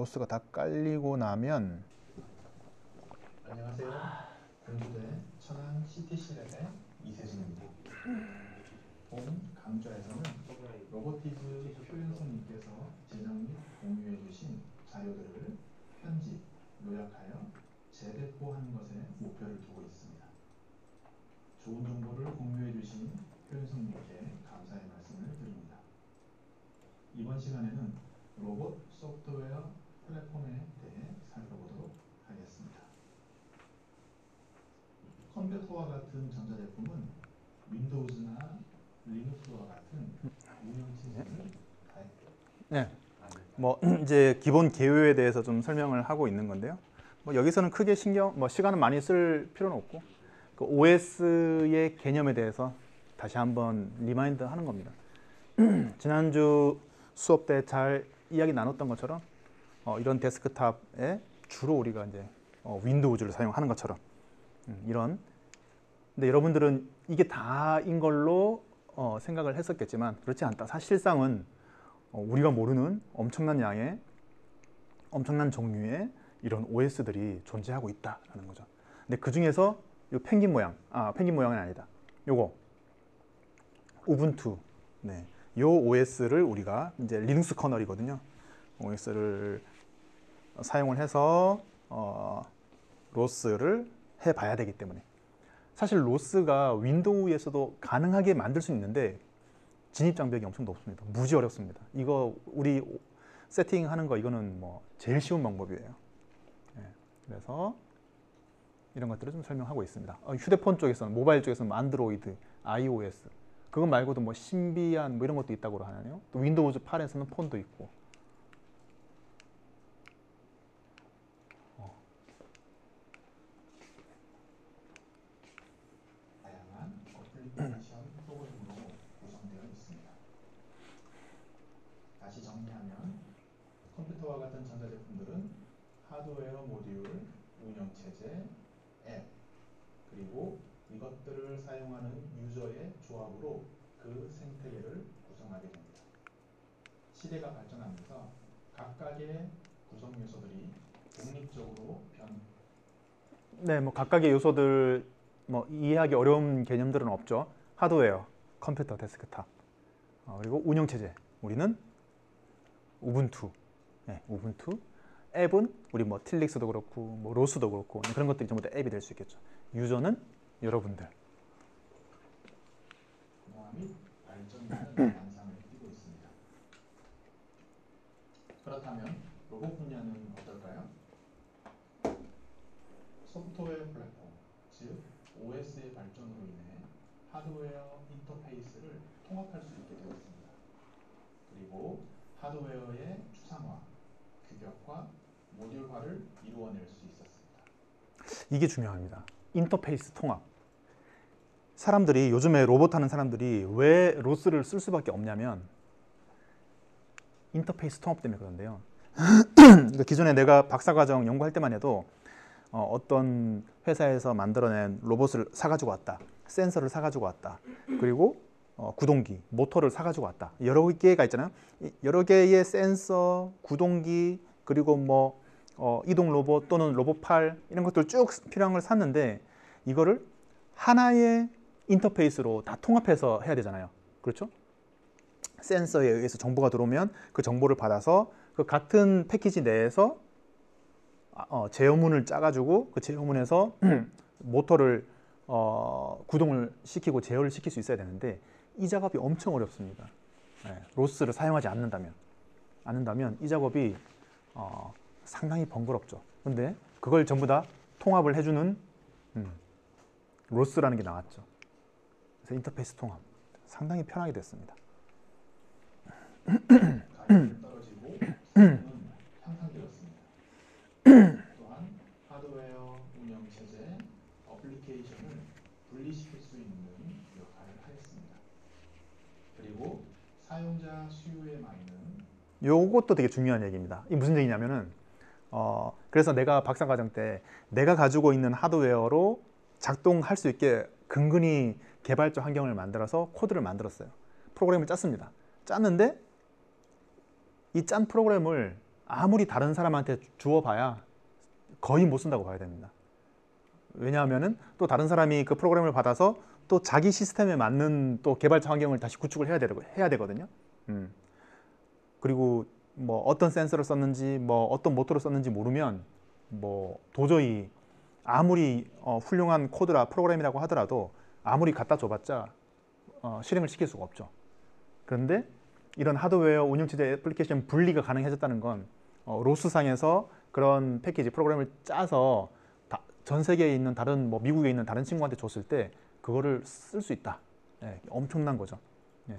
로스가 다 깔리고 나면 안녕하세요. 공주대 천안 CTC랩의 이세진입니다. 본 강좌에서는 로보티즈 효연성님께서 제작 및 공유해 주신 자료들을 편집, 요약하여 재배포하는 것에 목표를 두고 있습니다. 좋은 정보를 공유해 주신 효연성님께 감사의 말씀을 드립니다. 이번 시간에는 로봇 소프트웨어 플랫폼에 대해 살펴보도록 하겠습니다. 컴퓨터와 같은 전자제품은 윈도우즈나 리눅스와 같은 운영체제를 네, 뭐 이제 기본 개요에 대해서 좀 설명을 하고 있는 건데요. 뭐 여기서는 크게 시간은 많이 쓸 필요는 없고 그 OS의 개념에 대해서 다시 한번 리마인드 하는 겁니다. 지난주 수업 때 잘 이야기 나눴던 것처럼 이런 데스크탑에 주로 우리가 이제 윈도우즈를 사용하는 것처럼 근데 여러분들은 이게 다인 걸로 생각을 했었겠지만 그렇지 않다. 사실상은 우리가 모르는 엄청난 양의 엄청난 종류의 이런 OS들이 존재하고 있다라는 거죠. 근데 그 중에서 이 펭귄 모양은 아니다. 요거 우분투, 네, 요 OS를 우리가 이제 리눅스 커널이거든요. OS를 사용을 해서 로스를 해봐야 되기 때문에 사실 로스가 윈도우에서도 가능하게 만들 수 있는데 진입 장벽이 엄청 높습니다. 무지 어렵습니다. 이거 우리 세팅하는 거 이거는 뭐 제일 쉬운 방법이에요. 네, 그래서 이런 것들을 좀 설명하고 있습니다. 휴대폰 쪽에서는 모바일 쪽에서는 안드로이드, iOS 그거 말고도 뭐 신비한 뭐 이런 것도 있다고 하네요. 또 윈도우즈 8에서는 폰도 있고. 다양한 어플리케이션 프로그램으로 구성되어 있습니다. 다시 정리하면 컴퓨터와 같은 전자제품들은 하드웨어 모듈, 운영체제, 앱, 그리고 이것들을 사용하는 유저의 조합으로 그 생태계를 구성하게 됩니다. 시대가 발전하면서 각각의 구성 요소들이 독립적으로 네, 뭐 각각의 요소들 뭐 이해하기 어려운 개념들은 없죠. 하드웨어, 컴퓨터, 데스크탑, 그리고 운영체제. 우리는 우분투, 네, 우분투. 앱은 우리 뭐 틸릭스도 그렇고 뭐 로스도 그렇고 그런 것들이 전부 다 앱이 될 수 있겠죠. 유저는 여러분들. 변화 및 발전하는 양상을 띠고 있습니다. 그렇다면 로봇 분야는 어떨까요? 소프트웨어 플랫폼, 즉 OS의 발전으로 인해 하드웨어 인터페이스를 통합할 수 있게 되었습니다. 그리고 하드웨어의 추상화, 규격화, 모듈화를 이루어낼 수 있었습니다. 이게 중요합니다. 인터페이스 통합. 사람들이 요즘에 로봇 하는 사람들이 왜 로스를 쓸 수밖에 없냐면 인터페이스 통합 때문에 그런데요. 그러니까 기존에 내가 박사과정 연구할 때만 해도 어떤 회사에서 만들어낸 로봇을 사가지고 왔다. 센서를 사가지고 왔다. 그리고 구동기, 모터를 사가지고 왔다. 여러 개가 있잖아요. 여러 개의 센서, 구동기, 그리고 뭐 이동 로봇 또는 로봇팔 이런 것들 쭉 필요한 걸 샀는데 이거를 하나의 인터페이스로 다 통합해서 해야 되잖아요. 그렇죠? 센서에 의해서 정보가 들어오면 그 정보를 받아서 그 같은 패키지 내에서 제어문을 짜가지고 그 제어문에서 모터를 구동을 시키고 제어를 시킬 수 있어야 되는데 이 작업이 엄청 어렵습니다. 네, 로스를 사용하지 않는다면 이 작업이 상당히 번거롭죠. 근데 그걸 전부 다 통합을 해주는 로스라는 게 나왔죠. 그래서 인터페이스 통합 상당히 편하게 됐습니다. 가격이 떨어지고 성능은 향상되었습니다. 또한 하드웨어 운영체제, 어플리케이션을 분리시킬 수 있는 역할을 하였습니다. 그리고 사용자 수요에 맞는 요것도 되게 중요한 얘기입니다. 이게 무슨 얘기냐면은 그래서 내가 박사과정 때 내가 가지고 있는 하드웨어로 작동할 수 있게 근근히 개발자 환경을 만들어서 코드를 만들었어요. 프로그램을 짰습니다. 짰는데 이 짠 프로그램을 아무리 다른 사람한테 주어봐야 거의 못 쓴다고 봐야 됩니다. 왜냐하면은 또 다른 사람이 그 프로그램을 받아서 또 자기 시스템에 맞는 또 개발자 환경을 다시 구축을 해야 되거든요. 그리고 뭐 어떤 센서를 썼는지 뭐 어떤 모터를 썼는지 모르면 뭐 도저히 아무리 훌륭한 코드라 프로그램이라고 하더라도 아무리 갖다 줘봤자 실행을 시킬 수가 없죠. 그런데 이런 하드웨어 운영체제 애플리케이션 분리가 가능해졌다는 건 로스상에서 그런 패키지 프로그램을 짜서 전 세계에 있는 다른 뭐 미국에 있는 다른 친구한테 줬을 때 그거를 쓸 수 있다. 예, 엄청난 거죠. 예.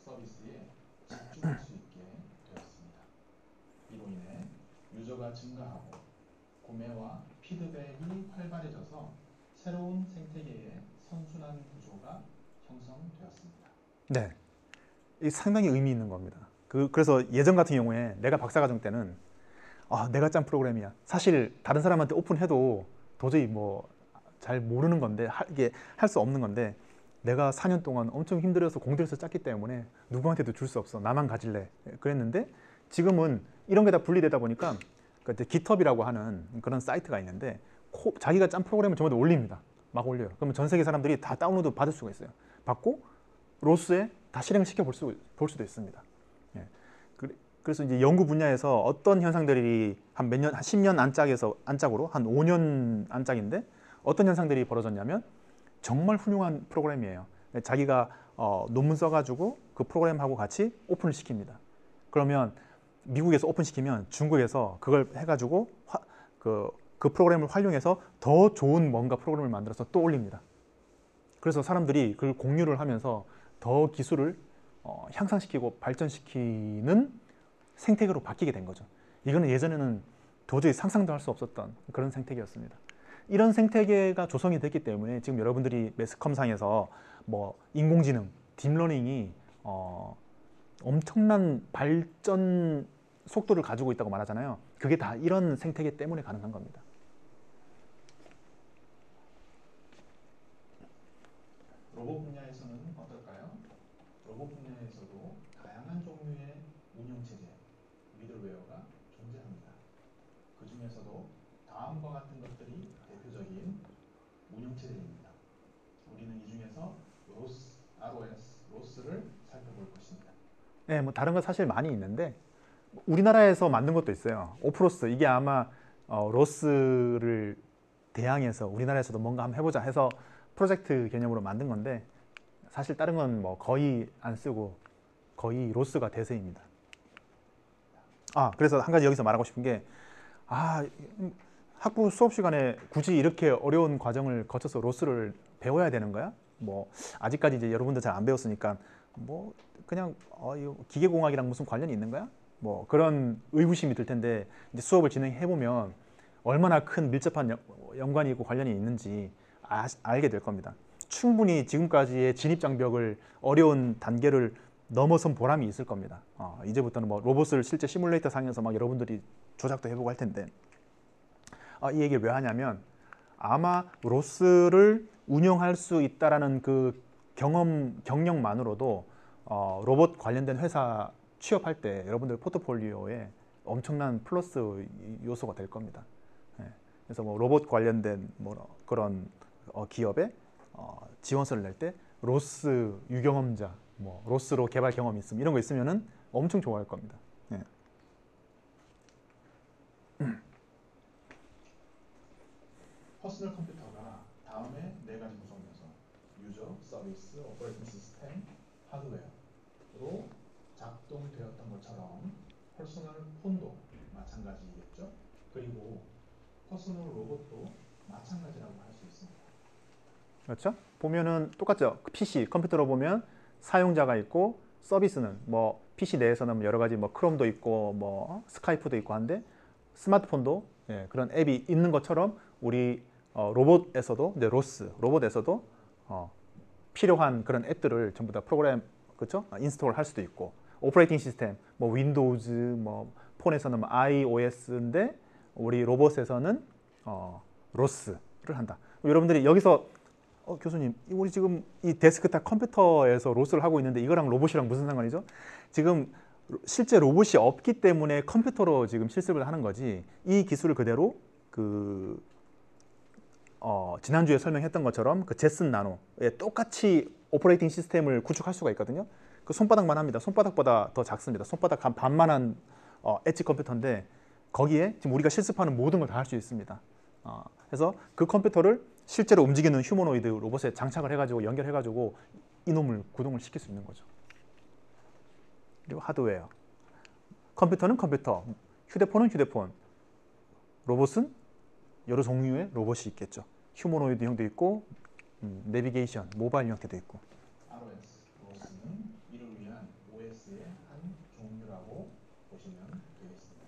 서비스에 집중할 수 있게 되었습니다. 이로 인해 유저가 증가하고 구매와 피드백이 활발해져서 새로운 생태계의 선순환 구조가 형성되었습니다. 네, 이 상당히 의미 있는 겁니다. 그래서 예전 같은 경우에 내가 박사과정 때는 내가 짠 프로그램이야. 사실 다른 사람한테 오픈해도 도저히 뭐 잘 모르는 건데 이게 할 수 없는 건데 내가 4년 동안 엄청 힘들어서 공들여서 짰기 때문에 누구한테도 줄 수 없어. 나만 가질래. 그랬는데 지금은 이런 게 다 분리되다 보니까 GitHub이라고 하는 그런 사이트가 있는데 자기가 짠 프로그램을 전부 다 올립니다. 막 올려요. 그러면 전 세계 사람들이 다 다운로드 받을 수가 있어요. 받고 로스에 다 실행을 시켜 볼 수도 있습니다. 예. 그래서 이제 연구 분야에서 어떤 현상들이 한 몇 년, 한 10년 안짝으로 한 5년 안짝인데 어떤 현상들이 벌어졌냐면 정말 훌륭한 프로그램이에요. 자기가 논문 써가지고 그 프로그램하고 같이 오픈을 시킵니다. 그러면 미국에서 오픈시키면 중국에서 그걸 해가지고 그 프로그램을 활용해서 더 좋은 뭔가 프로그램을 만들어서 또 올립니다. 그래서 사람들이 그걸 공유를 하면서 더 기술을 향상시키고 발전시키는 생태계로 바뀌게 된 거죠. 이거는 예전에는 도저히 상상도 할 수 없었던 그런 생태계였습니다. 이런 생태계가 조성이 됐기 때문에 지금 여러분들이 매스컴상에서 뭐 인공지능, 딥러닝이 엄청난 발전 속도를 가지고 있다고 말하잖아요. 그게 다 이런 생태계 때문에 가능한 겁니다. 로봇 분야에서는 어떨까요? 로봇 분야에서도 다양한 종류의 운영체제, 미들웨어가 존재합니다. 그 중에서도 다음과 같은 것들이 대표적인 운영체제입니다. 우리는 이 중에서 로스를 살펴볼 것입니다. 네, 뭐 다른 거 사실 많이 있는데 우리나라에서 만든 것도 있어요. 오프로스. 이게 아마 로스를 대항해서 우리나라에서도 뭔가 한번 해보자 해서 프로젝트 개념으로 만든 건데 사실 다른 건 뭐 거의 안 쓰고 거의 로스가 대세입니다. 그래서 한 가지 여기서 말하고 싶은 게 학부 수업 시간에 굳이 이렇게 어려운 과정을 거쳐서 로스를 배워야 되는 거야? 뭐 아직까지 이제 여러분들 잘 안 배웠으니까 뭐 그냥 기계공학이랑 무슨 관련이 있는 거야? 뭐 그런 의구심이 들 텐데 이제 수업을 진행해 보면 얼마나 큰 밀접한 연관이 있고 관련이 있는지 알게 될 겁니다. 충분히 지금까지의 진입 장벽을 어려운 단계를 넘어선 보람이 있을 겁니다. 이제부터는 뭐 로봇을 실제 시뮬레이터 상에서 막 여러분들이 조작도 해보고 할 텐데 이 얘기를 왜 하냐면 아마 로스를 운영할 수 있다라는 그 경력만으로도 로봇 관련된 회사 취업할 때 여러분들 포트폴리오에 엄청난 플러스 요소가 될 겁니다. 그래서 뭐 로봇 관련된 뭐 그런 기업에 지원서를 낼 때 로스 유경험자, 뭐 로스로 개발 경험이 있음 이런 거 있으면은 엄청 좋아할 겁니다. 퍼스널 컴퓨터가 다음의 네 가지 구성 요소, 유저, 서비스, 오퍼레이팅 시스템, 하드웨어로 작동되었던 것처럼 퍼스널 폰도 마찬가지겠죠. 그리고 퍼스널 로봇도 마찬가지라고 할 수 있습니다. 그렇죠? 보면은 똑같죠. PC 컴퓨터로 보면 사용자가 있고 서비스는 뭐 PC 내에서는 여러 가지 뭐 크롬도 있고 뭐 스카이프도 있고 한데 스마트폰도 그런 앱이 있는 것처럼 우리 로봇에서도 이제 로봇에서도 필요한 그런 앱들을 전부 다 프로그램 그렇죠? 인스톨 할 수도 있고 오퍼레이팅 시스템 뭐 윈도우즈 뭐 폰에서는 뭐 iOS인데 우리 로봇에서는 로스를 한다. 여러분들이 여기서 교수님 우리 지금 이 데스크탑 컴퓨터에서 로스를 하고 있는데 이거랑 로봇이랑 무슨 상관이죠? 지금 실제 로봇이 없기 때문에 컴퓨터로 지금 실습을 하는 거지 이 기술을 그대로 그 지난주에 설명했던 것처럼 그 제슨 나노에 똑같이 오퍼레이팅 시스템을 구축할 수가 있거든요. 그 손바닥만 합니다. 손바닥보다 더 작습니다. 손바닥 한 반만한 엣지 컴퓨터인데 거기에 지금 우리가 실습하는 모든 걸 다 할 수 있습니다. 그래서 그 컴퓨터를 실제로 움직이는 휴머노이드 로봇에 장착을 해가지고 연결해가지고 이놈을 구동을 시킬 수 있는 거죠. 그리고 하드웨어. 컴퓨터는 컴퓨터, 휴대폰은 휴대폰, 로봇은 여러 종류의 로봇이 있겠죠. 휴머노이드형도 있고, 내비게이션, 모바일 형태도 있고. ROS, 로스는 이를 위한 OS의 한 종류라고 보시면 되겠습니다.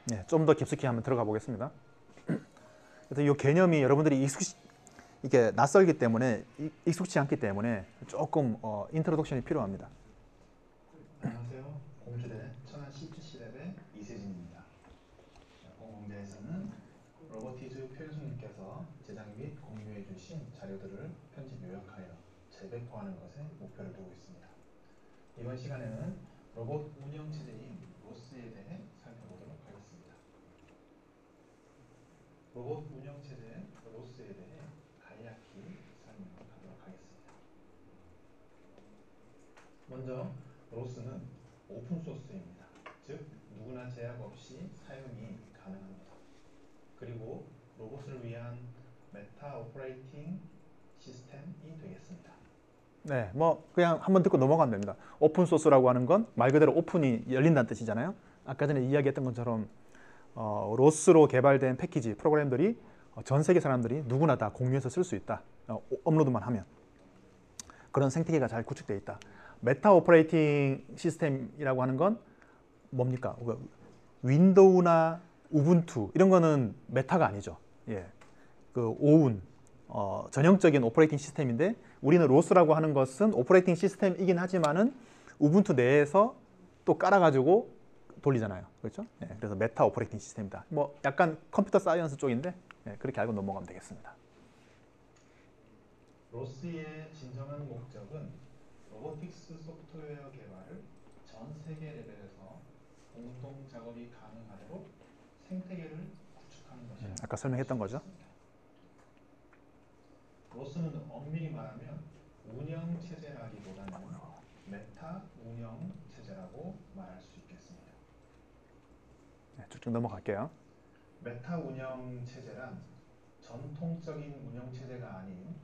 네, 좀 더 깊숙이 한번 들어가 보겠습니다. 그래서 이 개념이 여러분들이 이게 낯설기 때문에 익숙치 않기 때문에 조금 인트로덕션이 필요합니다. 안녕하세요. 공주대 천안 CPC랩의 이세진입니다. 공공대에서는 로보티즈 표현수님께서 제작 및 공유해 주신 자료들을 편집 요약하여 재배포하는 것에 목표를 두고 있습니다. 이번 시간에는 로봇 운영 체제인 로스에 대해 살펴보도록 하겠습니다. 로봇 운영 체제 로스에 대해 간략히 설명하도록 하겠습니다. 먼저 로스는 오픈 소스입니다. 즉 누구나 제약 없이 사용이 가능합니다. 그리고 로봇을 위한 메타 오퍼레이팅 시스템이 되겠습니다. 네, 뭐 그냥 한번 듣고 넘어가면 됩니다. 오픈 소스라고 하는 건 말 그대로 오픈이 열린다는 뜻이잖아요. 아까 전에 이야기했던 것처럼 로스로 개발된 패키지, 프로그램들이 전 세계 사람들이 누구나 다 공유해서 쓸 수 있다. 업로드만 하면. 그런 생태계가 잘 구축되어 있다. 메타 오퍼레이팅 시스템이라고 하는 건 뭡니까? 윈도우나 우분투 이런 거는 메타가 아니죠. 예, 그 오운 전형적인 오퍼레이팅 시스템인데 우리는 로스라고 하는 것은 오퍼레이팅 시스템이긴 하지만은 우분투 내에서 또 깔아가지고 돌리잖아요. 그렇죠? 예, 그래서 메타 오퍼레이팅 시스템이다. 뭐 약간 컴퓨터 사이언스 쪽인데 그렇게 알고 넘어가면 되겠습니다. 로스의 진정한 목적은 로보틱스 소프트웨어 개발을 전 세계 레벨에서 공동 작업이 가능하도록 생태계를 구축하는 것입니다. 아까 설명했던 거죠. 로스는 엄밀히 말하면 운영 체제라기보다는 메타 운영 체제라고 말할 수 있겠습니다. 네, 쭉쭉 넘어갈게요. 메타 운영 체제란 전통적인 운영 체제가 아닌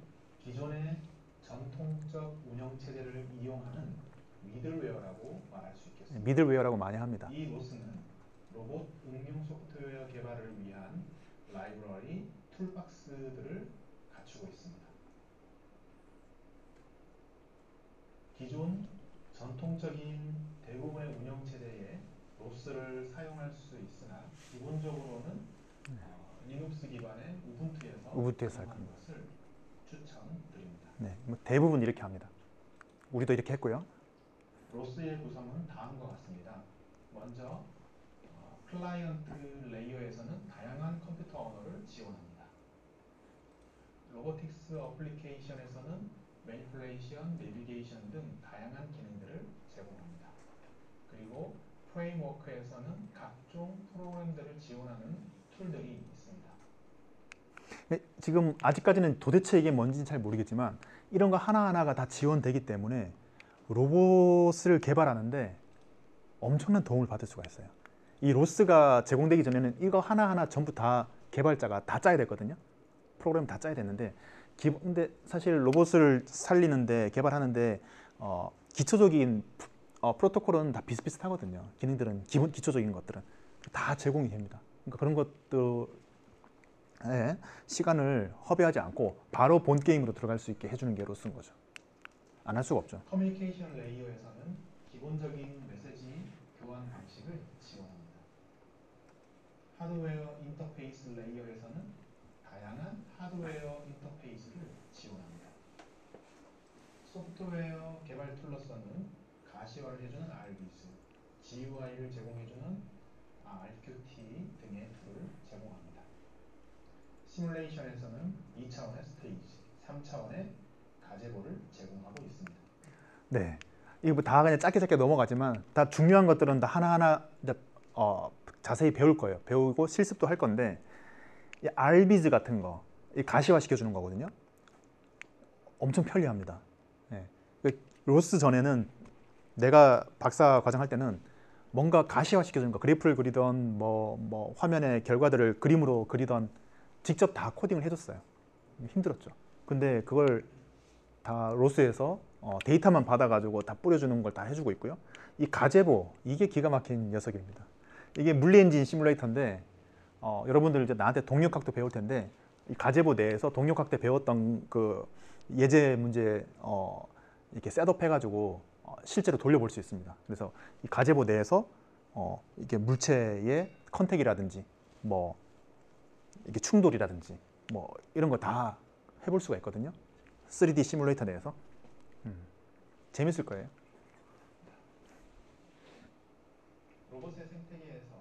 기존의 전통적 운영 체제를 이용하는 미들웨어라고 말할 수 있겠습니다. 미들웨어라고 많이 합니다. 이 로스는 로봇 응용 소프트웨어 개발을 위한 라이브러리, 툴박스들을 갖추고 있습니다. 기존 전통적인 대부분의 운영 체제에 로스를 사용할 수 있으나 기본적으로는 리눅스 기반의 우분투에서 할 사용하는 겁니다. 것을 추천드립니다. 네, 뭐 대부분 이렇게 합니다. 우리도 이렇게 했고요. 로스의 구성은 다음과 같습니다. 먼저 클라이언트 레이어에서는 다양한 컴퓨터 언어를 지원합니다. 로보틱스 어플리케이션에서는 매니플레이션, 내비게이션 등 다양한 기능들을 제공합니다. 그리고 프레임워크에서는 각종 프로그램들을 지원하는 툴들이 있습니다. 지금 아직까지는 도대체 이게 뭔지는 잘 모르겠지만 이런 거 하나하나가 다 지원되기 때문에 로봇을 개발하는데 엄청난 도움을 받을 수가 있어요. 이 로스가 제공되기 전에는 이거 하나하나 전부 다 개발자가 다 짜야 됐거든요. 프로그램 다 짜야 됐는데 근데 사실 로봇을 살리는데 개발하는데 기초적인 프로토콜은 다 비슷비슷하거든요. 기능들은 기초적인 것들은 다 제공이 됩니다. 그러니까 그런 것들에 시간을 허비하지 않고 바로 본 게임으로 들어갈 수 있게 해주는 게 로스인 거죠. 안 할 수가 없죠. 커뮤니케이션 레이어에서는 기본적인 메시지 교환 방식을 지원합니다. 하드웨어 인터페이스 레이어에서는 다양한 하드웨어 인터페이스를 지원합니다. 소프트웨어 개발 툴로서는 가시화를 해주는 RBIS, GUI를 제공해주는 RQT 등의 툴을 제공합니다. 시뮬레이션에서는 2차원의 스테이지, 3차원의 가제보를 제공하고 있습니다. 네, 이거 뭐다 그냥 짧게 넘어가지만 다 중요한 것들은 다 하나하나 이제, 자세히 배울 거예요. 배우고 실습도 할 건데 이 RBIS 같은 거, 이 가시화 시켜주는 거거든요. 엄청 편리합니다. 네. 로스 전에는 내가 박사 과정 할 때는 뭔가 가시화 시켜주는 거, 그래프를 그리던 뭐 화면에 결과들을 그림으로 그리던 직접 다 코딩을 해줬어요. 힘들었죠. 근데 그걸 다 로스에서 데이터만 받아가지고 다 뿌려주는 걸 다 해주고 있고요. 이 가제보, 이게 기가 막힌 녀석입니다. 이게 물리엔진 시뮬레이터인데 여러분들 이제 나한테 동력학도 배울 텐데 이 가제보 내에서 동력학 때 배웠던 그 예제 문제 이렇게 셋업 해가지고 실제로 돌려볼 수 있습니다. 그래서 이 가제보 내에서 이게 물체의 컨택이라든지 뭐 이게 충돌이라든지 뭐 이런 거 다 해볼 수가 있거든요. 3D 시뮬레이터 내에서 재밌을 거예요. 로봇의 생태계에서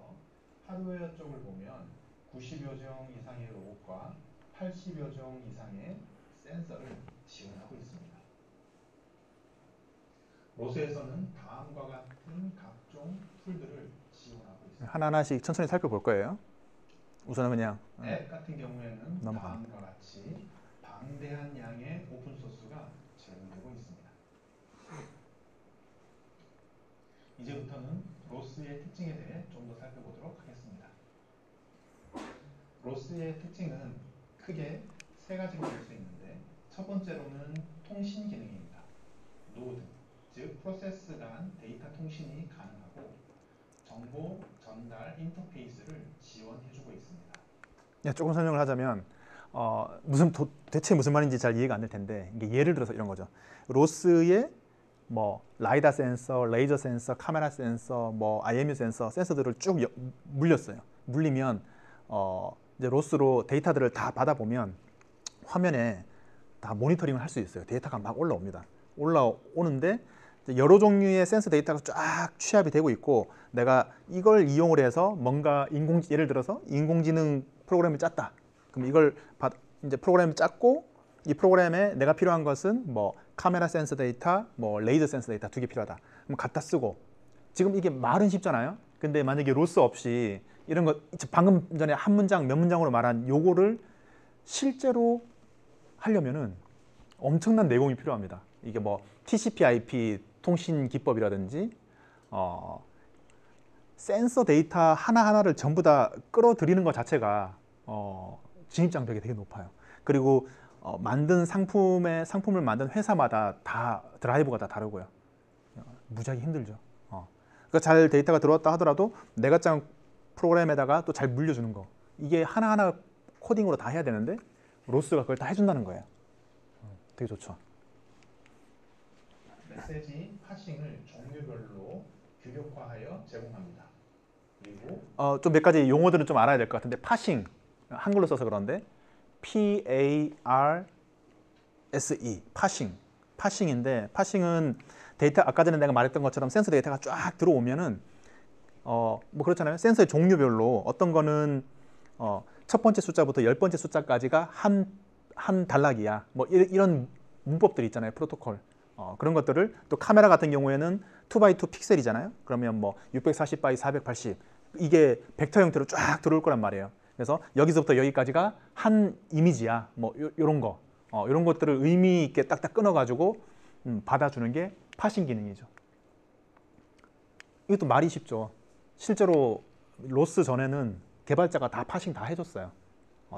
하드웨어 쪽을 보면 90여 종 이상의 로봇과 80여 종 이상의 센서를 지원하고 있습니다. 로스에서는 다음과 같은 각종 툴들을 지원하고 있습니다. 하나하나씩 천천히 살펴볼 거예요. 우선은 그냥 앱 같은 경우에는 넘어갑니다. 다음과 같이 방대한 양의 오픈소스가 제공되고 있습니다. 이제부터는 로스의 특징에 대해 좀 더 살펴보도록 하겠습니다. 로스의 특징은 크게 세 가지로 볼 수 있는데 첫 번째로는 통신 기능입니다. 노드, 즉 프로세스 간 데이터 통신이 가능하고 정보 전달 인터페이스를 지원해주고 있습니다. 조금 설명을 하자면 대체 무슨 말인지 잘 이해가 안 될 텐데 이게 예를 들어서 이런 거죠. 로스의 뭐 라이다 센서, 레이저 센서, 카메라 센서, 뭐 IMU 센서들을 쭉 물렸어요. 물리면 이제 로스로 데이터들을 다 받아보면 화면에 다 모니터링을 할 수 있어요. 데이터가 막 올라옵니다. 올라오는데 여러 종류의 센서 데이터가 쫙 취합이 되고 있고 내가 이걸 이용을 해서 뭔가 예를 들어서 인공지능 프로그램을 짰다. 그럼 이걸 이제 프로그램을 짰고 이 프로그램에 내가 필요한 것은 뭐 카메라 센서 데이터, 뭐 레이저 센서 데이터 2개 필요하다. 그럼 갖다 쓰고 지금 이게 말은 쉽잖아요. 근데 만약에 로스 없이 이런 거 방금 전에 한 문장 몇 문장으로 말한 요거를 실제로 하려면은 엄청난 내공이 필요합니다. 이게 뭐 TCP/IP 통신 기법이라든지 센서 데이터 하나하나를 전부 다 끌어들이는 것 자체가 진입장벽이 되게 높아요. 그리고 만든 상품을 만든 회사마다 다 드라이버가 다 다르고요. 무지하게 힘들죠. 그러니까 잘 데이터가 들어왔다 하더라도 내가 짠 프로그램에다가 또 잘 물려주는 거, 이게 하나하나 코딩으로 다 해야 되는데 로스가 그걸 다 해준다는 거예요. 되게 좋죠. 메시지 파싱을 종류별로 규격화하여 제공합니다. 그리고 좀 몇 가지 용어들은 좀 알아야 될 것 같은데 파싱, 한글로 써서 그런데 PARSE, 파싱인데 파싱은 데이터 아까 전에 내가 말했던 것처럼 센서 데이터가 쫙 들어오면은 뭐 그렇잖아요. 센서의 종류별로 어떤 거는 첫 번째 숫자부터 10번째 숫자까지가 한 단락이야. 뭐 이런 문법들이 있잖아요. 프로토콜. 그런 것들을 또 카메라 같은 경우에는 2x2 픽셀이잖아요. 그러면 뭐 640x 480 이게 벡터 형태로 쫙 들어올 거란 말이에요. 그래서 여기서부터 여기까지가 한 이미지야. 뭐 요런 거. 이런 것들을 의미 있게 딱딱 끊어가지고 받아주는 게 파싱 기능이죠. 이것도 말이 쉽죠. 실제로 로스 전에는 개발자가 다 파싱 다 해줬어요.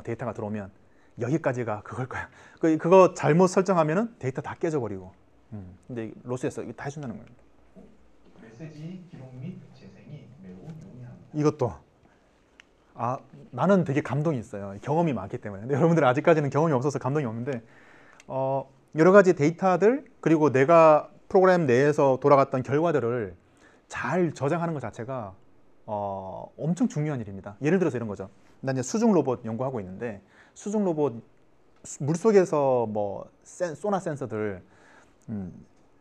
데이터가 들어오면 여기까지가 그걸 거야. 그거 잘못 설정하면은 데이터 다 깨져버리고. 근데 로스에서 이거 다 해준다는 거예요. 메시지 기록 및 재생이 매우 용이합니다. 이것도 나는 되게 감동이 있어요. 경험이 많기 때문에. 근데 여러분들은 아직까지는 경험이 없어서 감동이 없는데 여러 가지 데이터들 그리고 내가 프로그램 내에서 돌아갔던 결과들을 잘 저장하는 것 자체가 엄청 중요한 일입니다. 예를 들어서 이런 거죠. 난 이제 수중 로봇 연구하고 있는데 수중 로봇 물속에서 뭐 소나 센서들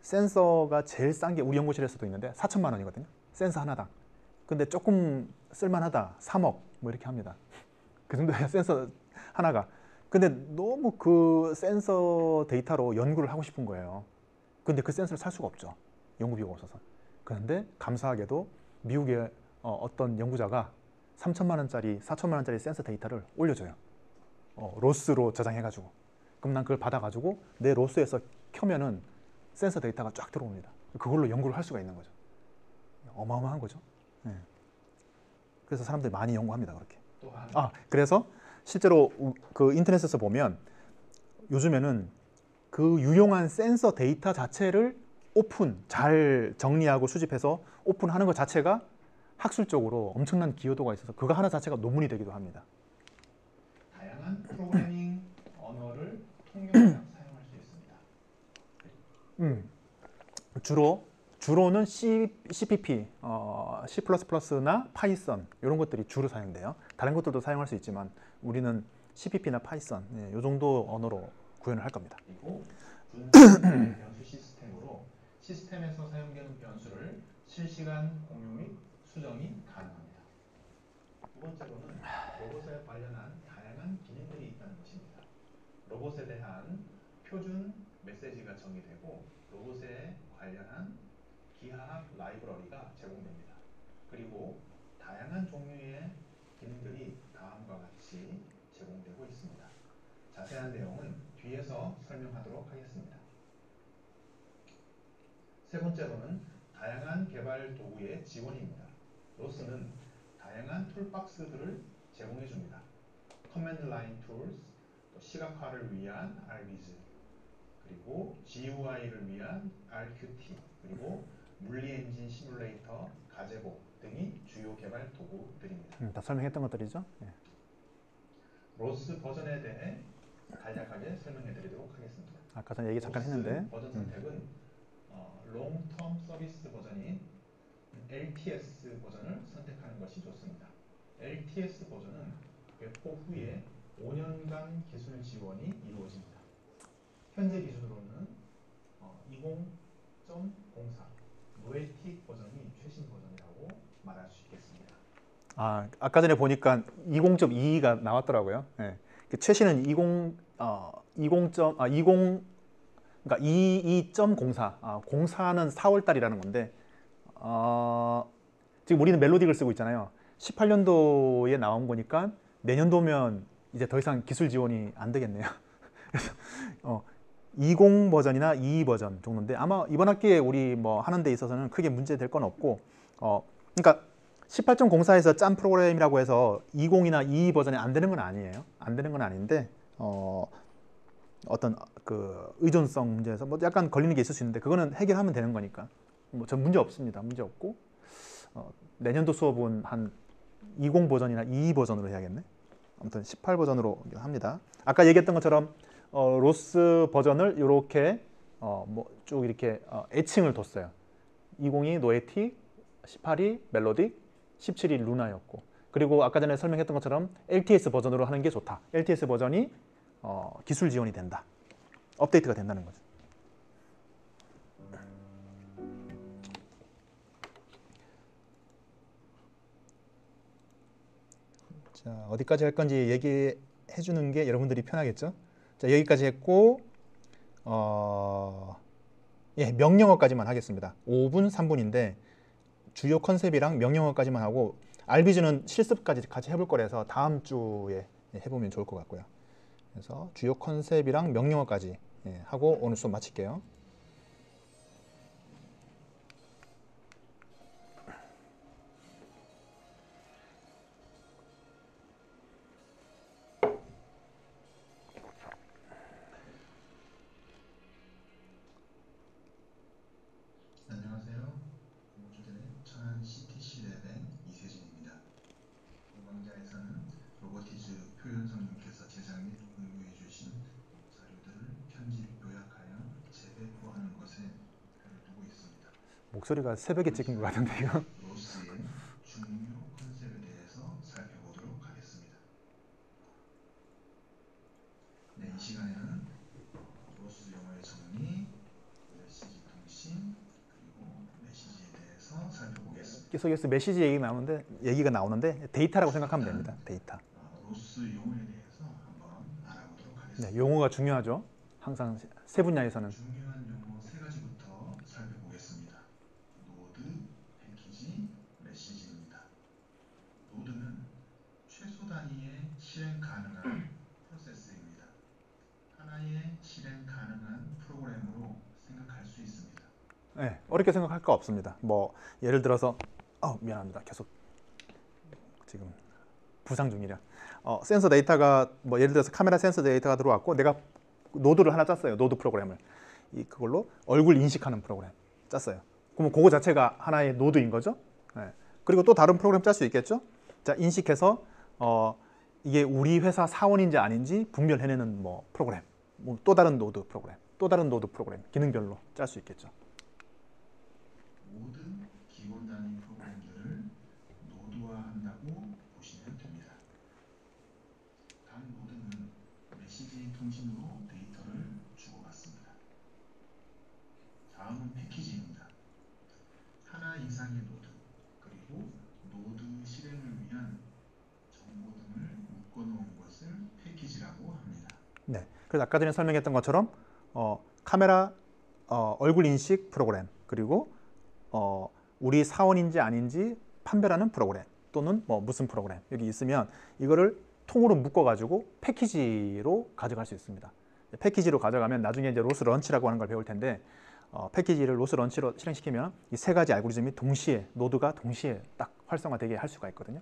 센서가 제일 싼 게 우리 연구실에서도 있는데 4천만 원이거든요. 센서 하나당. 근데 조금 쓸만하다. 3억 뭐 이렇게 합니다. 그 정도예요. 센서 하나가. 근데 너무 그 센서 데이터로 연구를 하고 싶은 거예요. 근데 그 센서를 살 수가 없죠. 연구비가 없어서. 그런데 감사하게도 미국의 어떤 연구자가 3천만 원짜리, 4천만 원짜리 센서 데이터를 올려줘요. 로스로 저장해가지고. 그럼 난 그걸 받아가지고 내 로스에서 켜면은 센서 데이터가 쫙 들어옵니다. 그걸로 연구를 할 수가 있는 거죠. 어마어마한 거죠. 네. 그래서 사람들이 많이 연구합니다. 그렇게. 그래서 실제로 그 인터넷에서 보면 요즘에는 그 유용한 센서 데이터 자체를 잘 정리하고 수집해서 오픈하는 것 자체가 학술적으로 엄청난 기여도가 있어서 그거 하나 자체가 논문이 되기도 합니다. 다양한 프로그래밍 언어를 통용하여 사용할 수 있습니다. 주로는 CPP, C++나 파이썬 이런 것들이 주로 사용돼요. 다른 것들도 사용할 수 있지만 우리는 CPP나 파이썬 이 정도 언어로 구현을 할 겁니다. 그리고 분산 변수 시스템으로 시스템에서 사용되는 변수를 실시간 공유 및 수정이 가능합니다. 두 번째로는 로봇에 관련한 다양한 기능들이 있다는 것입니다. 로봇에 대한 표준 메시지가 정의되고 로봇에 관련한 기하학 라이브러리가 제공됩니다. 그리고 다양한 종류의 기능들이 다음과 같이 제공되고 있습니다. 자세한 내용은 뒤에서 설명하도록 하겠습니다. 세 번째로는 다양한 개발 도구의 지원입니다. 로스는 다양한 툴박스들을 제공해 줍니다. 커맨드 라인 툴스, 또 시각화를 위한 RBs, 그리고 GUI를 위한 RQT, 그리고 물리 엔진 시뮬레이터, 가제보 등이 주요 개발 도구들입니다. 다 설명했던 것들이죠. 네. 로스 버전에 대해 간략하게 설명해 드리도록 하겠습니다. 아까 전에 얘기 잠깐 했는데 버전 선택은 롱텀 서비스 버전인 LTS 버전을 선택하는 것이 좋습니다. LTS 버전은 배포 후에 5년간 기술 지원이 이루어집니다. 현재 기준으로는 20.04 노에틱 버전이 최신 버전이라고 말할 수 있겠습니다. 아까 전에 보니까 20.22가 나왔더라고요. 네. 최신은 22.04. 04는 4월 달이라는 건데 지금 우리는 멜로딕을 쓰고 있잖아요. 18년도에 나온 거니까 내년도면 이제 더 이상 기술 지원이 안 되겠네요. 그래서 20 버전이나 22 버전 정도인데 아마 이번 학기에 우리 뭐 하는 데 있어서는 크게 문제될 건 없고 그러니까 18.04에서 짠 프로그램이라고 해서 20이나 22 버전이 안 되는 건 아니에요. 안 되는 건 아닌데 어떤 그 의존성 문제에서 뭐 약간 걸리는 게 있을 수 있는데 그거는 해결하면 되는 거니까 뭐 전 문제 없습니다. 문제 없고 내년도 수업은 한 20 버전이나 22 버전으로 해야겠네. 아무튼 18 버전으로 합니다. 아까 얘기했던 것처럼 로스 버전을 이렇게 쭉 이렇게 애칭을 뒀어요. 20이 노에틱, 18이 멜로딕, 17이 루나였고 그리고 아까 전에 설명했던 것처럼 LTS 버전으로 하는 게 좋다. LTS 버전이 기술 지원이 된다. 업데이트가 된다는 거죠. 자, 어디까지 할 건지 얘기해 주는 게 여러분들이 편하겠죠? 자, 여기까지 했고 명령어까지만 하겠습니다. 5분, 3분인데 주요 컨셉이랑 명령어까지만 하고 RBG는 실습까지 같이 해볼 거라서 다음 주에 해보면 좋을 것 같고요. 그래서 주요 컨셉이랑 명령어까지 하고 오늘 수업 마칠게요. 안녕하세요. 공주들의 천안 CTC 랩의 이세진입니다. 이번 강좌에서는 로보티즈 표현성님께서 제작 및 공유해 주신 자료들을 편집, 요약하여 재배포하는 것에 목표를 두고 있습니다. 목소리가 새벽에 찍은 것 같은데 이거. 로스의 중요 컨셉에 대해서 살펴보도록 하겠습니다. 네, 이 시간에는 로스 용어의 정의, 계속해서 메시지 얘기가 나오는데 데이터라고 생각하면 됩니다. 데이터. 로스 용어에 대해서 한번 알아보도록 하겠습니다. 네, 용어가 중요하죠. 항상 세 분야에서는. 중요한 용어 세 가지부터 살펴보겠습니다. 노드, 패키지, 메시지입니다. 노드는 최소 단위의 실행 가능한 프로세스입니다. 하나의 실행 가능한 프로그램으로 생각할 수 있습니다. 네, 어렵게 생각할 거 없습니다. 뭐 예를 들어서 미안합니다. 계속 지금 부상 중이라. 센서 데이터가 뭐 예를 들어서 카메라 센서 데이터가 들어왔고 내가 노드를 하나 짰어요. 노드 프로그램을. 그걸로 얼굴 인식하는 프로그램 짰어요. 그러면 그거 자체가 하나의 노드인 거죠. 네. 그리고 또 다른 프로그램 짤 수 있겠죠. 자, 인식해서 이게 우리 회사 사원인지 아닌지 분별해내는 뭐 프로그램, 뭐 또 다른 노드 프로그램, 또 다른 노드 프로그램 기능별로 짤 수 있겠죠. 모든 기본 단위 프로그램들을 노드화한다고 보시면 됩니다. 각 노드는 메시지 통신으로 데이터를 주고받습니다. 다음은 패키지입니다. 하나 이상의 노드, 그리고 노드 실행을 위한 정보 등을 묶어놓은 것을 패키지라고 합니다. 네. 그래서 아까 전에 설명했던 것처럼 카메라 얼굴 인식 프로그램, 그리고 우리 사원인지 아닌지 판별하는 프로그램, 또는 뭐 무슨 프로그램 여기 있으면 이거를 통으로 묶어가지고 패키지로 가져갈 수 있습니다. 패키지로 가져가면 나중에 이제 로스 런치라고 하는 걸 배울 텐데 패키지를 로스 런치로 실행시키면 이 세 가지 알고리즘이 동시에 노드가 동시에 딱 활성화되게 할 수가 있거든요.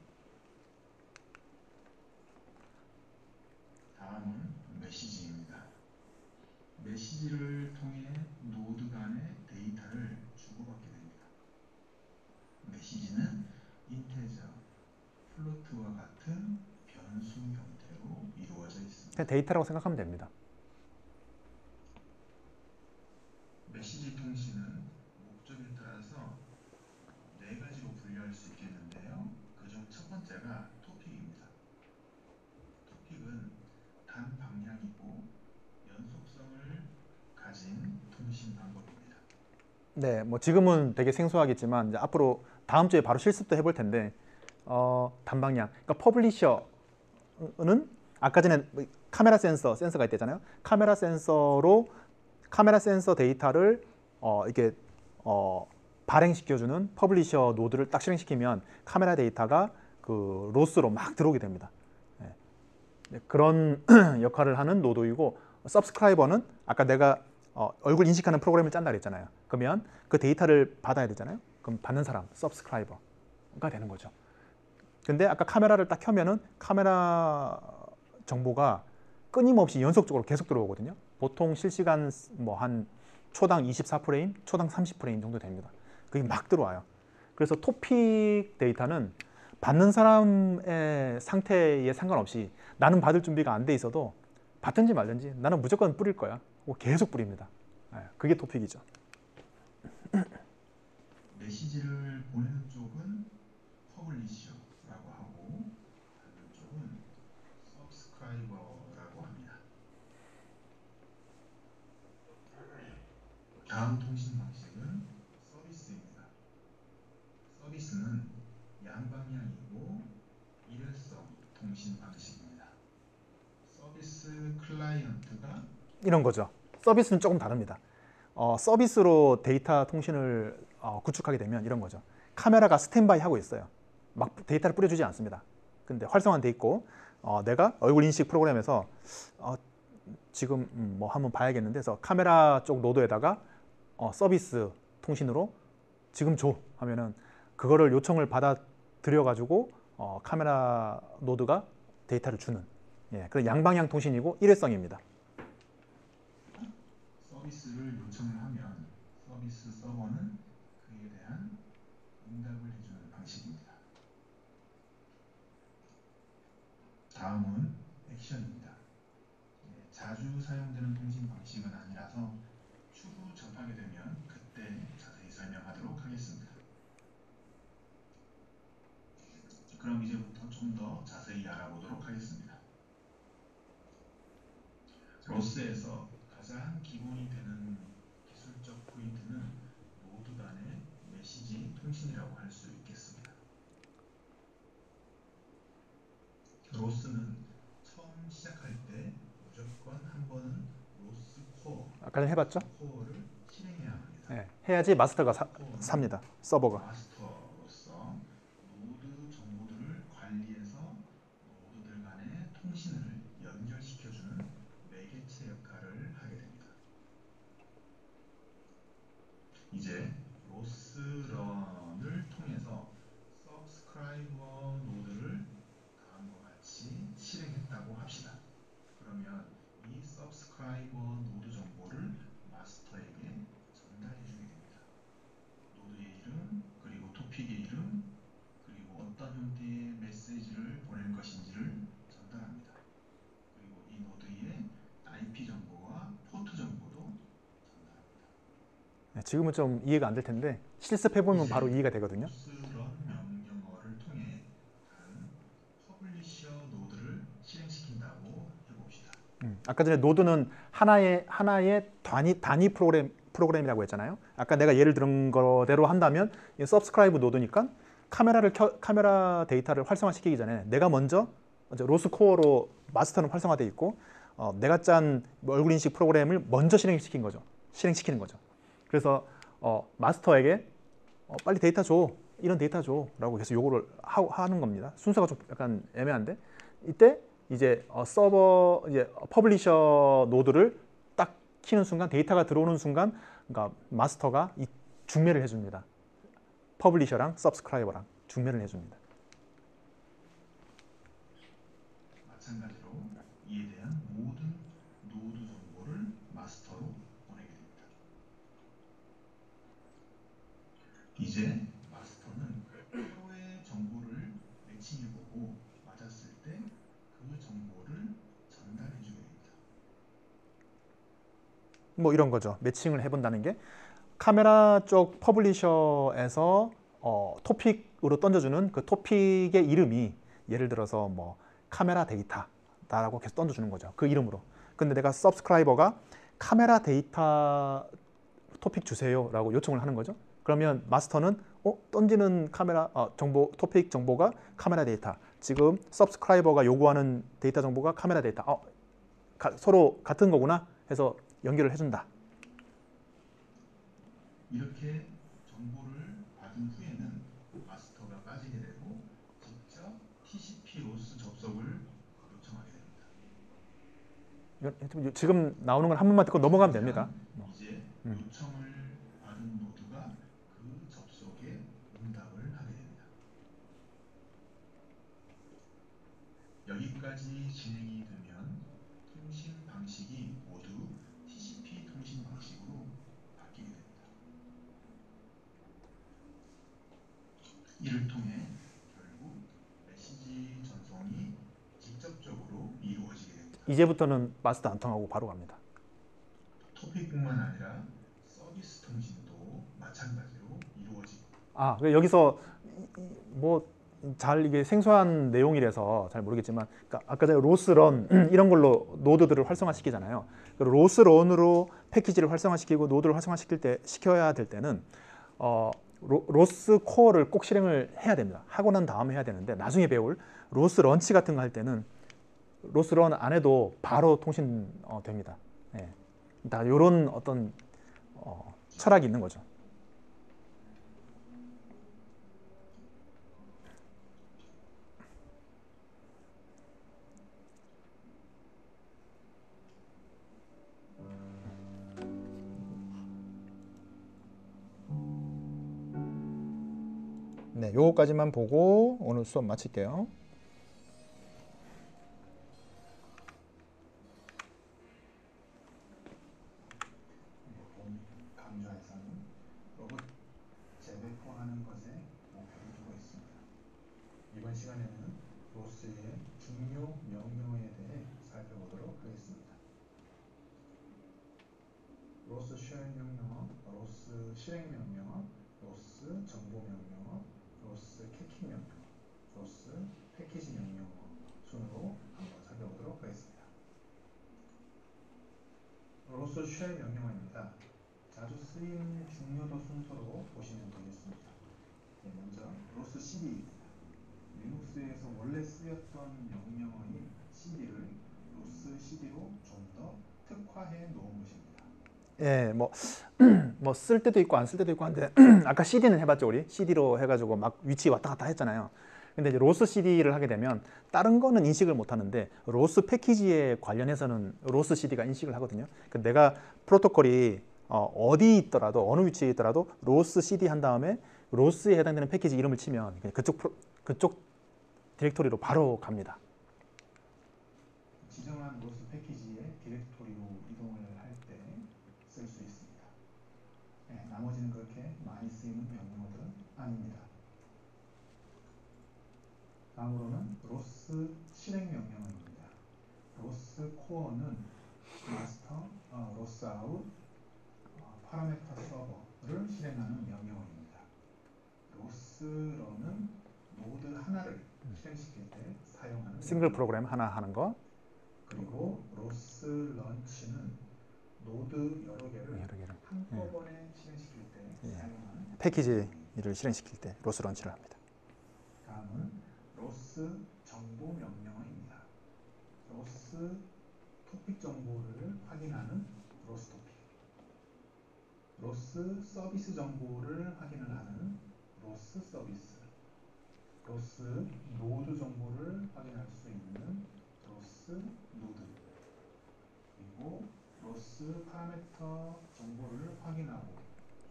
다음은 메시지입니다. 메시지를 통해 노드 간의 데이터를 주고받게 됩니다. 메시지는 인테저, 플로트와 같은 변수 형태로 이루어져 있습니다. 그냥 데이터라고 생각하면 됩니다. 메시지 통신은 목적에 따라서 네 가지로 분류할 수 있겠는데요. 그중 첫 번째가 토픽입니다. 토픽은 단 방향이고 연속성을 가진 통신 방법입니다. 네, 뭐 지금은 되게 생소하겠지만 이제 앞으로 다음 주에 바로 실습도 해볼 텐데 단방향. 그러니까 퍼블리셔는 아까 전에 카메라 센서가 있대잖아요. 카메라 센서 데이터를 이렇게 발행시켜주는 퍼블리셔 노드를 딱 실행시키면 카메라 데이터가 그 로스로 막 들어오게 됩니다. 네, 그런 역할을 하는 노드이고 서브스크라이버는 아까 내가 얼굴 인식하는 프로그램을 짠다 그랬잖아요. 그러면 그 데이터를 받아야 되잖아요. 그럼 받는 사람, 서브스크라이버가 되는 거죠. 근데 아까 카메라를 딱 켜면은 카메라 정보가 끊임없이 연속적으로 계속 들어오거든요. 보통 실시간 뭐 한 초당 24프레임, 초당 30프레임 정도 됩니다. 그게 막 들어와요. 그래서 토픽 데이터는 받는 사람의 상태에 상관없이 나는 받을 준비가 안 돼 있어도 받든지 말든지 나는 무조건 뿌릴 거야. 계속 뿌립니다. 그게 토픽이죠. 메시지를 보내는 쪽은 퍼블리셔라고 하고 받는 쪽은 서브스크라이버라고 합니다. 다음 통신 방식은 서비스입니다. 서비스는 양방향이고 일회성 통신 방식입니다. 서비스 클라이언트가 이런 거죠. 서비스는 조금 다릅니다. 서비스로 데이터 통신을 구축하게 되면 이런 거죠. 카메라가 스탠바이 하고 있어요. 막 데이터를 뿌려주지 않습니다. 근데 활성화돼 있고 내가 얼굴 인식 프로그램에서 지금 뭐 한번 봐야겠는데 그래서 카메라 쪽 노드에다가 서비스 통신으로 지금 줘 하면은 그거를 요청을 받아들여 가지고 카메라 노드가 데이터를 주는 그런 양방향 통신이고 일회성입니다. 서비스를 요청을 하면 서비스 서버는 그에 대한 응답을 해주는 방식입니다. 다음은 액션입니다. 자주 사용되는 통신 방식은 아니라서 추후 접하게 되면 그때 자세히 설명하도록 하겠습니다. 그럼 이제부터 좀 더 자세히 알아보도록 하겠습니다. 로스에서 가장 기본이 되는 기술적 포인트는 노드 간의 메시지 통신이라고 특징이라고 할 수 있겠습니다. 로스는 처음 시작할 때 무조건 한 번은 로스 코어, 아까 전에 해봤죠? 코어를 실행해야 합니다. 네, 해야지 마스터가 코어는 삽니다. 서버가. 마스터로서 노드 정보들을 관리해서 노드들 간의 통신을 연결시켜주는 매개체 역할을 하게 됩니다. 이제 로스런을 통해서 서브스크라이버 노드를 다음과 같이 실행했다고 합시다. 그러면 이 서브스크라이버 노드 정보를 마스터에게 전달해 주게 됩니다. 노드의 이름, 그리고 토픽의 이름, 그리고 어떤 형태의 메시지를 보낼 것인지를 전달합니다. 그리고 이 노드의 IP 정보와 포트 정보도 전달합니다. 네, 지금은 좀 이해가 안 될 텐데 실습해보면 바로 이해가 되거든요. 로스런 명령어를 통해 다른 퍼블리셔 노드를 실행시킨다고 해봅시다. 아까 전에 노드는 하나의 단위 프로그램이라고 했잖아요. 아까 내가 예를 들은 거대로 한다면 이 서브스크라이브 노드니까 카메라 데이터를 활성화시키기 전에 내가 먼저 로스 코어로 마스터는 활성화되어 있고 내가 짠 얼굴 인식 프로그램을 먼저 실행시키는 거죠. 그래서 마스터에게 빨리 데이터 줘, 이런 데이터 줘라고 계속 요구를 하는 겁니다. 순서가 좀 약간 애매한데 이때 이제 퍼블리셔 노드를 딱 키는 순간 데이터가 들어오는 순간 그러니까 마스터가 이 중매를 해줍니다. 퍼블리셔랑 서브스크라이버랑 중매를 해줍니다. 마찬가지로 이에 대한 모든 노드 정보를 마스터로 보내게 됩니다. 이제 마스터는 서로의 정보를 매칭해보고 맞았을 때 그 정보를 전달해주게 됩니다. 뭐 이런 거죠. 매칭을 해본다는 게 카메라 쪽 퍼블리셔에서 토픽으로 던져주는 그 토픽의 이름이 예를 들어서 뭐 카메라 데이터다라고 계속 던져주는 거죠. 그 이름으로. 근데 내가 서브스크라이버가 카메라 데이터 토픽 주세요라고 요청을 하는 거죠. 그러면 마스터는 던지는 카메라 정보 토픽 정보가 카메라 데이터. 지금 서브스크라이버가 요구하는 데이터 정보가 카메라 데이터. 서로 같은 거구나 해서 연결을 해준다. 이렇게 정보를 받은 후에는 마스터가 빠지게 되고 직접 TCP 로스 접속을 요청하게 됩니다. 지금 나오는 걸 한 번만 듣고 넘어가면 됩니다. 이제 요청을 받은 노드가 그 접속에 응답을 하게 됩니다. 여기까지 진행이 되면 통신 방식이 모두 TCP 통신 방식으로 바뀌게 됩니다. 이를 통해 결국 메시지 전송이 직접적으로 이루어지게 됩니다. 이제부터는 마스터 안 통하고 바로 갑니다. 토픽뿐만 아니라 서비스 통신도 마찬가지로 이루어지고. 여기서 뭐 잘 이게 생소한 내용이라서 잘 모르겠지만, 그러니까 아까 전에 로스런 이런 걸로 노드들을 활성화시키잖아요. 로스런으로 패키지를 활성화시키고 노드를 시켜야 될 때는 로스 코어를 꼭 실행을 해야 됩니다. 하고 난 다음에 해야 되는데 나중에 배울 로스 런치 같은 거 할 때는 로스런 안 해도 바로 통신 됩니다. 예. 다 이런 어떤 철학이 있는 거죠. 네, 요거까지만 보고 오늘 수업 마칠게요. 강좌에서는 로봇 재배포하는 것에 목표를 두고 있습니다. 이번 시간에는 로스의 중요 명령어에 대해 살펴보도록 하겠습니다. 로스 쉘 명령어, 로스 실행 명령어, 로스 정보 명령어, 로스 캐킹 명령어, 로스 패키지 명령어 순으로 한번 살펴보도록 하겠습니다. 로스 쉘 명령어입니다. 자주 쓰이는 중요도 순서로 보시면 되겠습니다. 예, 뭐 쓸 때도 있고 안 쓸 때도 있고 한데 아까 CD는 해봤죠 우리 CD로 해가지고 막 위치 왔다 갔다 했잖아요. 근데 이제 로스 CD를 하게 되면 다른 거는 인식을 못 하는데 로스 패키지에 관련해서는 로스 CD가 인식을 하거든요. 그 내가 프로토콜이 어디 있더라도 어느 위치에 있더라도 로스 CD 한 다음에 로스에 해당되는 패키지 이름을 치면 그냥 그쪽 디렉토리로 바로 갑니다. 지정한 로스 패키지의 디렉토리로 이동을 할 때 쓸 수 있습니다. 네, 나머지는 그렇게 많이 쓰이는 명령어들은 아닙니다. 다음으로는 로스 실행 명령어입니다. 로스 코어는 마스터, 로스 아웃, 파라메터 서버를 실행하는 명령어입니다. 로스 런은 노드 하나를 실행시킬 때 사용하는 싱글 프로그램 하나 하는 거. 그리고 로스 런치는 노드 여러 개를 한꺼번에 실행시킬 때 사용하는 패키지를 실행시킬 때 로스 런치를 합니다. 다음은 로스 정보 명령어입니다. 로스 토픽 정보를 확인하는 로스 토픽, 로스 서비스 정보를 확인을 하는 로스 서비스, 로스 노드 정보를 확인할 수 있는 로스 노드, 그리고 로스 파라메터 정보를 확인하고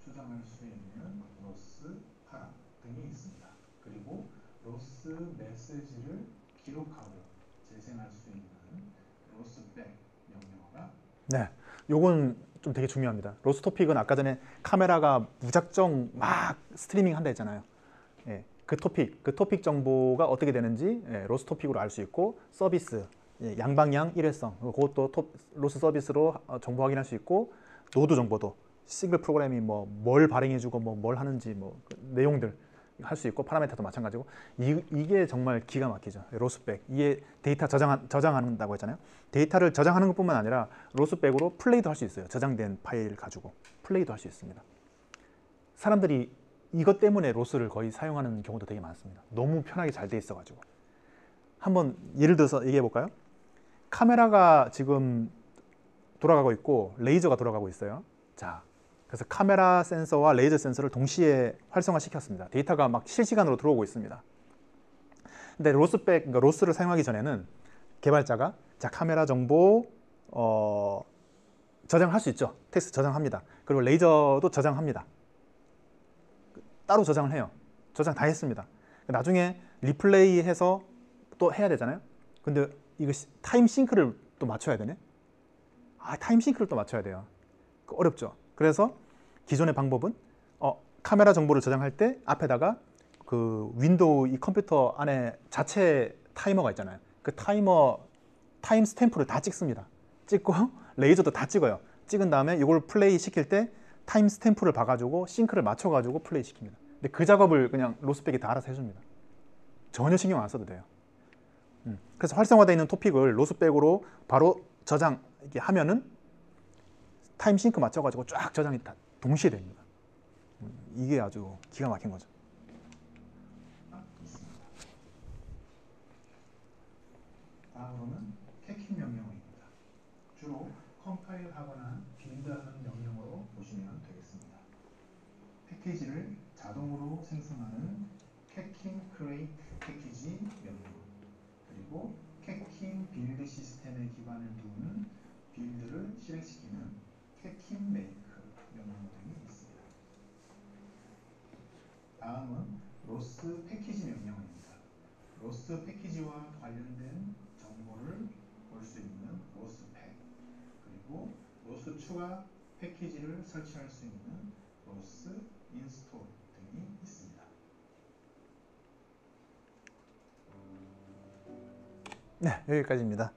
수정할 수 있는 로스 파라 등이 있습니다. 그리고 로스 메시지를 기록하고 재생할 수 있는 로스 백 명령어가 네, 요건 좀 되게 중요합니다. 로스 토픽은 아까 전에 카메라가 무작정 막 스트리밍 한다 했잖아요. 예, 그 토픽 정보가 어떻게 되는지 로스 토픽으로 알 수 있고 서비스, 양방향 일회성, 그것도 로스 서비스로 정보 확인할 수 있고 노드 정보도 싱글 프로그램이 뭐 뭘 발행해주고 뭐 뭘 하는지 뭐 내용들 할 수 있고 파라미터도 마찬가지고 이게 정말 기가 막히죠. 로스백 이게 데이터 저장한다고 했잖아요. 데이터를 저장하는 것뿐만 아니라 로스백으로 플레이도 할 수 있어요. 저장된 파일 가지고 플레이도 할 수 있습니다. 사람들이 이것 때문에 로스를 거의 사용하는 경우도 되게 많습니다. 너무 편하게 잘 돼 있어가지고. 한번 예를 들어서 얘기해 볼까요? 카메라가 지금 돌아가고 있고 레이저가 돌아가고 있어요. 자, 그래서 카메라 센서와 레이저 센서를 동시에 활성화시켰습니다. 데이터가 막 실시간으로 들어오고 있습니다. 근데 그러니까 로스를 사용하기 전에는 개발자가 자 카메라 정보 저장할 수 있죠. 텍스트 저장합니다. 그리고 레이저도 저장합니다. 따로 저장을 해요. 저장 다 했습니다. 나중에 리플레이해서 또 해야 되잖아요. 근데 이거 타임 싱크를 또 맞춰야 되네. 타임 싱크를 또 맞춰야 돼요. 어렵죠. 그래서 기존의 방법은 카메라 정보를 저장할 때 앞에다가 그 윈도우 이 컴퓨터 안에 자체 타이머가 있잖아요. 그 타임 스탬프를 다 찍습니다. 찍고 레이저도 다 찍어요. 찍은 다음에 이걸 플레이 시킬 때 타임 스탬프를 봐가지고 싱크를 맞춰가지고 플레이 시킵니다. 근데 그 작업을 그냥 로스백이 다 알아서 해줍니다. 전혀 신경 안 써도 돼요. 그래서 활성화되어 있는 토픽을 로스백으로 바로 저장 이렇게 하면은 타임 싱크 맞춰가지고 쫙 저장이 다 동시에 됩니다. 이게 아주 기가 막힌 거죠. 다음으로는 캐킹 명령어입니다. 주로 컴파일하거나 빌드하는 명령어로 보시면 되겠습니다. 패키지를 자동으로 생성하는 캐킹 크레이트 패키지 명령, 그리고 캐킹 빌드 시스템에 기반을 두는 빌드를 실행시키는 캐킹 메이크 명령어 등이 있습니다. 다음은 로스 패키지 명령어입니다. 로스 패키지와 관련된 정보를 볼 수 있는 로스 팩, 그리고 로스 추가 패키지를 설치할 수 있는 로스 인스톨 등이 있습니다. 네, 여기까지입니다.